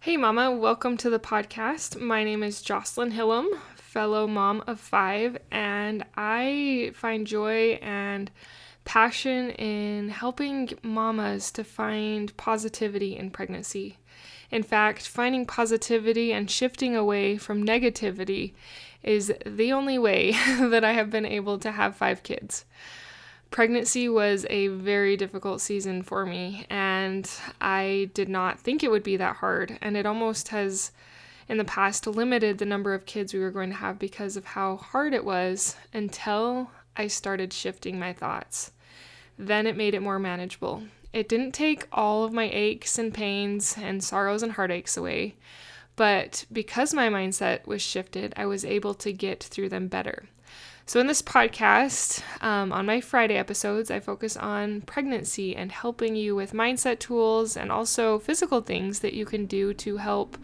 Hey Mama, welcome to the podcast. My name is Jocelyn Hillam, fellow mom of 5, and I find joy and passion in helping mamas to find positivity in pregnancy. In fact, finding positivity and shifting away from negativity is the only way that I have been able to have 5 kids. Pregnancy was a very difficult season for me, and I did not think it would be that hard, and it almost has, in the past, limited the number of kids we were going to have because of how hard it was until I started shifting my thoughts. Then it made it more manageable. It didn't take all of my aches and pains and sorrows and heartaches away, but because my mindset was shifted, I was able to get through them better. So in this podcast, on my Friday episodes, I focus on pregnancy and helping you with mindset tools and also physical things that you can do to help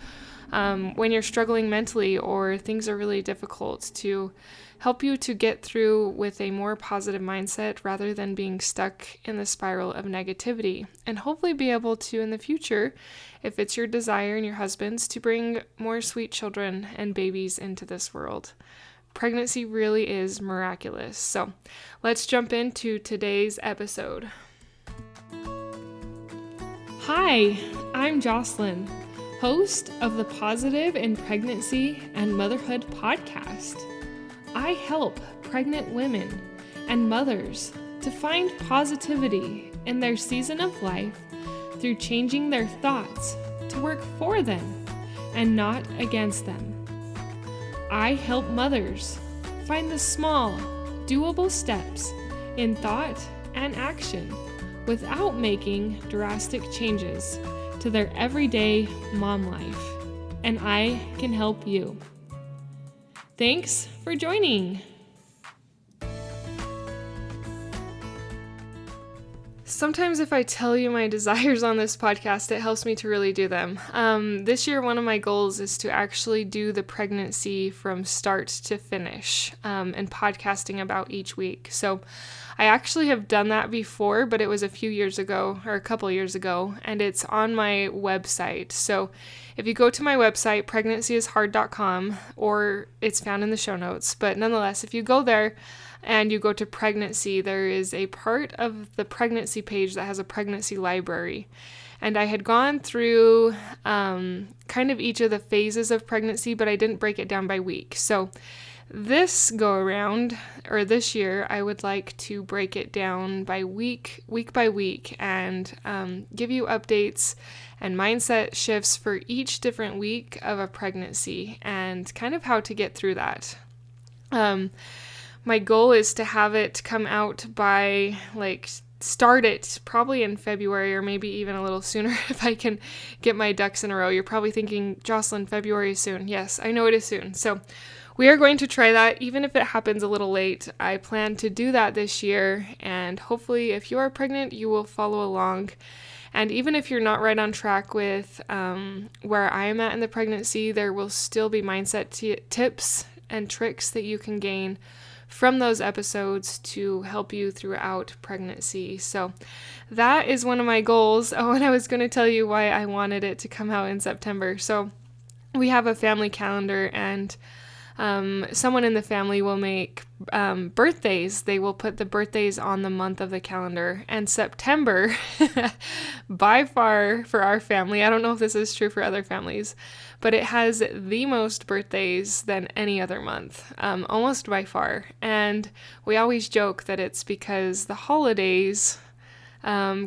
when you're struggling mentally or things are really difficult, to help you to get through with a more positive mindset rather than being stuck in the spiral of negativity, and hopefully be able to, in the future, if it's your desire and your husband's, to bring more sweet children and babies into this world. Pregnancy really is miraculous. So let's jump into today's episode. Hi, I'm Jocelyn, host of the Positive in Pregnancy and Motherhood podcast. I help pregnant women and mothers to find positivity in their season of life through changing their thoughts to work for them and not against them. I help mothers find the small, doable steps in thought and action without making drastic changes to their everyday mom life, and I can help you. Thanks for joining. Sometimes if I tell you my desires on this podcast, it helps me to really do them. This year, one of my goals is to actually do the pregnancy from start to finish, and podcasting about each week. So I actually have done that before, but it was a few years ago, or a couple years ago, and it's on my website. So if you go to my website, pregnancyishard.com, or it's found in the show notes, but nonetheless, if you go there, and you go to pregnancy, there is a part of the pregnancy page that has a pregnancy library. And I had gone through kind of each of the phases of pregnancy, but I didn't break it down by week. So this go around, or this year, I would like to break it down by week by week, and give you updates and mindset shifts for each different week of a pregnancy and kind of how to get through that. My goal is to have it come out by, start it probably in February or maybe even a little sooner if I can get my ducks in a row. You're probably thinking, Jocelyn, February is soon. Yes, I know it is soon. So we are going to try that, even if it happens a little late. I plan to do that this year, and hopefully if you are pregnant, you will follow along. And even if you're not right on track with where I am at in the pregnancy, there will still be mindset tips and tricks that you can gain from those episodes to help you throughout pregnancy. So that is one of my goals. Oh, and I was going to tell you why I wanted it to come out in September. So we have a family calendar, and someone in the family will make birthdays. They will put the birthdays on the month of the calendar. And September, by far for our family, I don't know if this is true for other families, but it has the most birthdays than any other month, almost by far. And we always joke that it's because the holidays,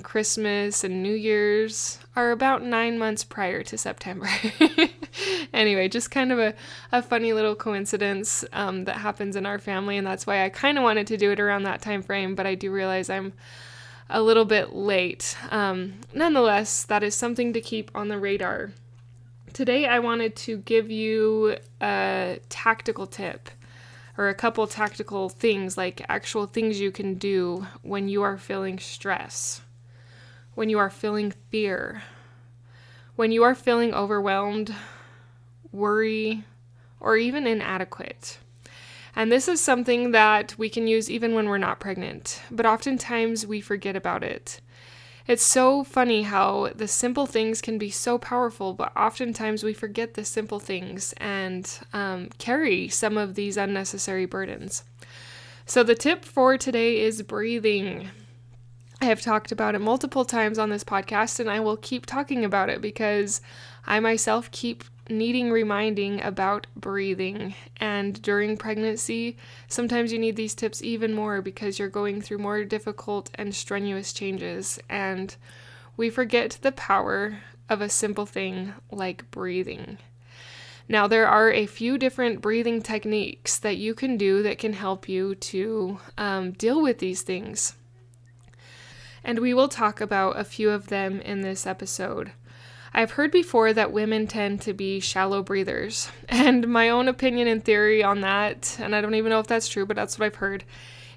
Christmas and New Year's, are about 9 months prior to September. Anyway, just kind of a funny little coincidence that happens in our family, and that's why I kind of wanted to do it around that time frame, but I do realize I'm a little bit late. Nonetheless, that is something to keep on the radar. Today I wanted to give you a tactical tip, or a couple tactical things, like actual things you can do when you are feeling stress, when you are feeling fear, when you are feeling overwhelmed, worry, or even inadequate. And this is something that we can use even when we're not pregnant, but oftentimes we forget about it. It's so funny how the simple things can be so powerful, but oftentimes we forget the simple things and carry some of these unnecessary burdens. So the tip for today is breathing. I have talked about it multiple times on this podcast, and I will keep talking about it because I myself keep needing reminding about breathing. And during pregnancy, sometimes you need these tips even more because you're going through more difficult and strenuous changes. And we forget the power of a simple thing like breathing. Now, there are a few different breathing techniques that you can do that can help you to deal with these things. And we will talk about a few of them in this episode. I've heard before that women tend to be shallow breathers, and my own opinion and theory on that, and I don't even know if that's true, but that's what I've heard,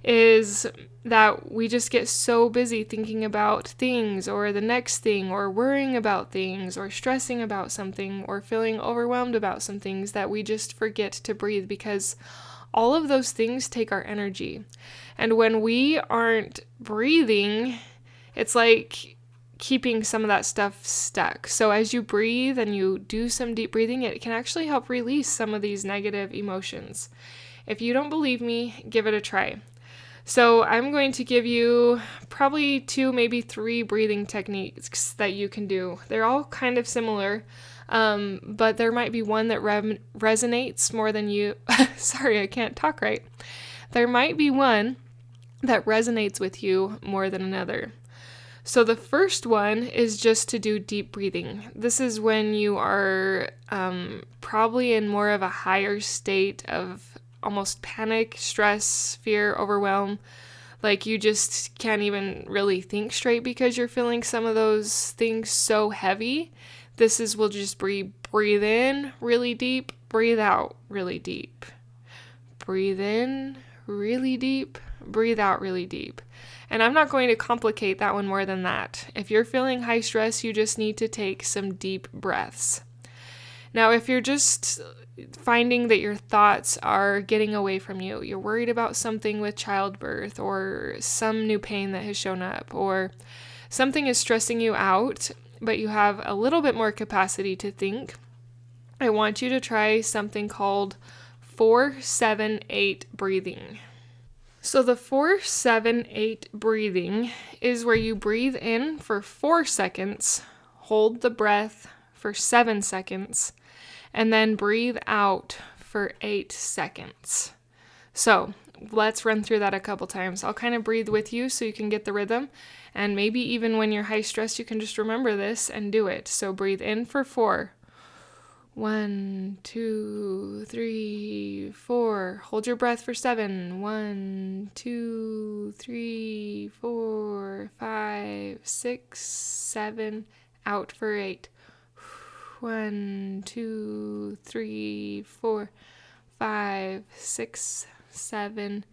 is that we just get so busy thinking about things or the next thing or worrying about things or stressing about something or feeling overwhelmed about some things that we just forget to breathe because all of those things take our energy. And when we aren't breathing, it's like keeping some of that stuff stuck. So as you breathe and you do some deep breathing, it can actually help release some of these negative emotions. If you don't believe me, give it a try. So I'm going to give you probably 2, maybe 3 breathing techniques that you can do. They're all kind of similar, but there might be one that resonates more than you. Sorry, I can't talk right. There might be one that resonates with you more than another. So the first one is just to do deep breathing. This is when you are probably in more of a higher state of almost panic, stress, fear, overwhelm. Like you just can't even really think straight because you're feeling some of those things so heavy. This is, we'll just breathe in really deep, breathe out really deep. Breathe in really deep, breathe out really deep. And I'm not going to complicate that one more than that. If you're feeling high stress, you just need to take some deep breaths. Now, if you're just finding that your thoughts are getting away from you, you're worried about something with childbirth or some new pain that has shown up, or something is stressing you out, but you have a little bit more capacity to think, I want you to try something called 4-7-8 breathing. So the 4-7-8 breathing is where you breathe in for 4 seconds, hold the breath for 7 seconds, and then breathe out for 8 seconds. So let's run through that a couple times. I'll kind of breathe with you so you can get the rhythm, and maybe even when you're high stress, you can just remember this and do it. So breathe in for 4. 1, 2, 3, 4. Hold your breath for 7. 1, 2, 3, 4, 5, 6, 7. Out for 8. 1, 2, 3, 4, 5, 6, 7,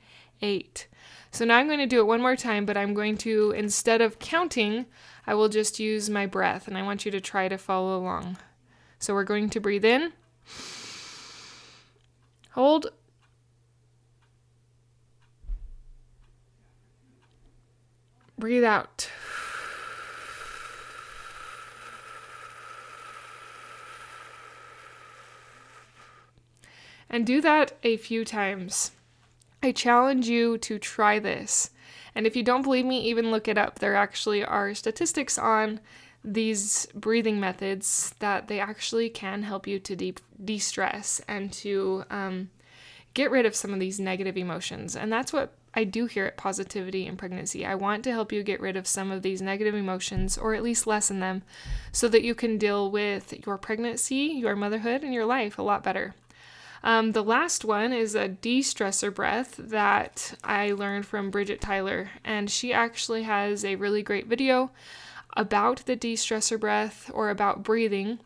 8. So now I'm going to do it one more time, but I'm going to, instead of counting, I will just use my breath, and I want you to try to follow along. So we're going to breathe in, hold, breathe out. And do that a few times. I challenge you to try this. And if you don't believe me, even look it up. There actually are statistics on these breathing methods that they actually can help you to de-stress and to get rid of some of these negative emotions. And that's what I do here at Positivity in Pregnancy. I want to help you get rid of some of these negative emotions, or at least lessen them, so that you can deal with your pregnancy, your motherhood, and your life a lot better. The last one is a de-stressor breath that I learned from Bridget Tyler, and she actually has a really great video about the de-stressor breath, or about breathing.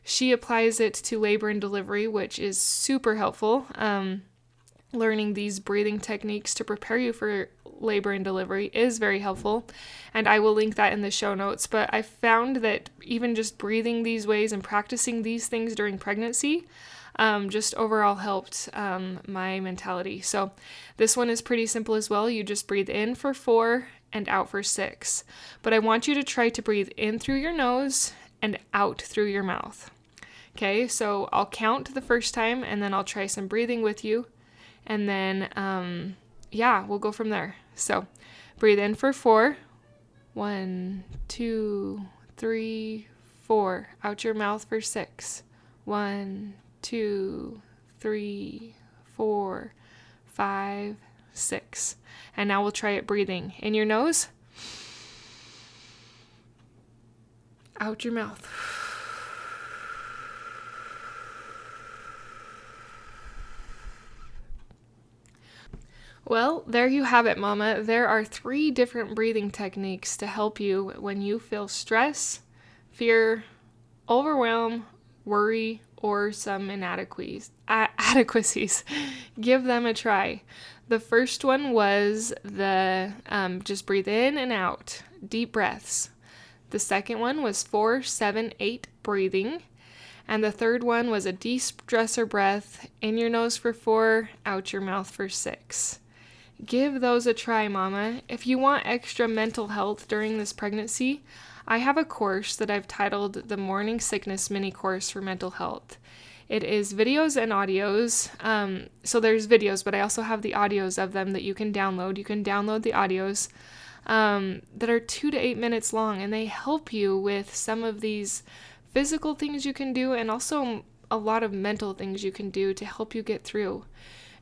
She applies it to labor and delivery, which is super helpful. Learning these breathing techniques to prepare you for labor and delivery is very helpful, and I will link that in the show notes. But I found that even just breathing these ways and practicing these things during pregnancy just overall helped my mentality. So this one is pretty simple as well. You just breathe in for 4 and out for 6. But I want you to try to breathe in through your nose and out through your mouth. Okay, so I'll count the first time and then I'll try some breathing with you. And then, we'll go from there. So breathe in for 4. 1, 2, 3, 4. Out your mouth for 6. 1, 2, 3, 4, 5, 6. And now we'll try it breathing in your nose, out your mouth. Well, there you have it, Mama. There are 3 different breathing techniques to help you when you feel stress, fear, overwhelm, worry, or some inadequacies. Give them a try. The first one was the just breathe in and out, deep breaths. The second one was 4, 7, 8 breathing. And the third one was a de-stressor breath, in your nose for 4, out your mouth for 6. Give those a try, Mama. If you want extra mental health during this pregnancy, I have a course that I've titled the Morning Sickness Mini Course for Mental Health. It is videos and audios. So there's videos, but I also have the audios of them that you can download. You can download the audios that are 2 to 8 minutes long, and they help you with some of these physical things you can do and also a lot of mental things you can do to help you get through.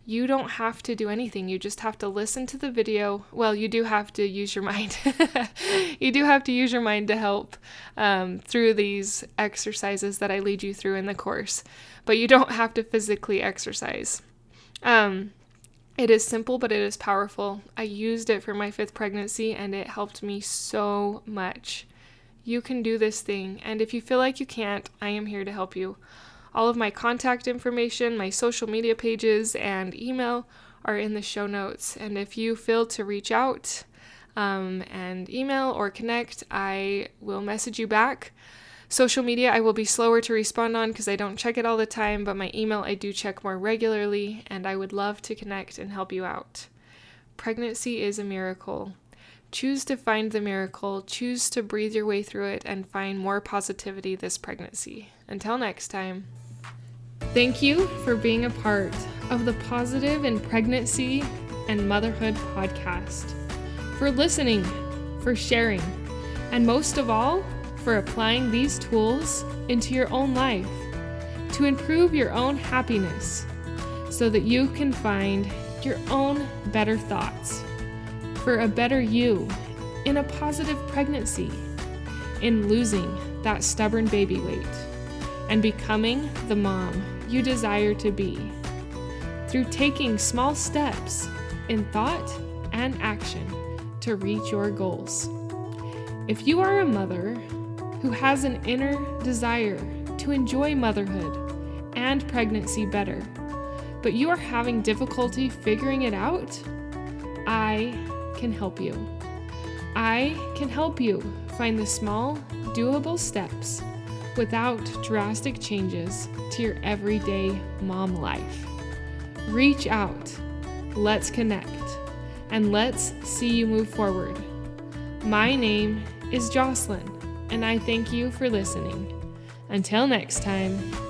You don't have to do anything. You just have to listen to the video. Well, you do have to use your mind. You do have to use your mind to help through these exercises that I lead you through in the course. But you don't have to physically exercise. It is simple, but it is powerful. I used it for my 5th pregnancy, and it helped me so much. You can do this thing, and if you feel like you can't, I am here to help you. All of my contact information, my social media pages, and email are in the show notes. And if you feel to reach out and email or connect, I will message you back. Social media, I will be slower to respond on because I don't check it all the time, but my email I do check more regularly, and I would love to connect and help you out. Pregnancy is a miracle. Choose to find the miracle, choose to breathe your way through it, and find more positivity this pregnancy. Until next time. Thank you for being a part of the Positive in Pregnancy and Motherhood podcast, for listening, for sharing, and most of all, for applying these tools into your own life to improve your own happiness so that you can find your own better thoughts for a better you in a positive pregnancy, in losing that stubborn baby weight, and becoming the mom you desire to be through taking small steps in thought and action to reach your goals. If you are a mother who has an inner desire to enjoy motherhood and pregnancy better, but you are having difficulty figuring it out, I can help you. I can help you find the small, doable steps without drastic changes to your everyday mom life. Reach out, let's connect, and let's see you move forward. My name is Jocelyn, and I thank you for listening. Until next time.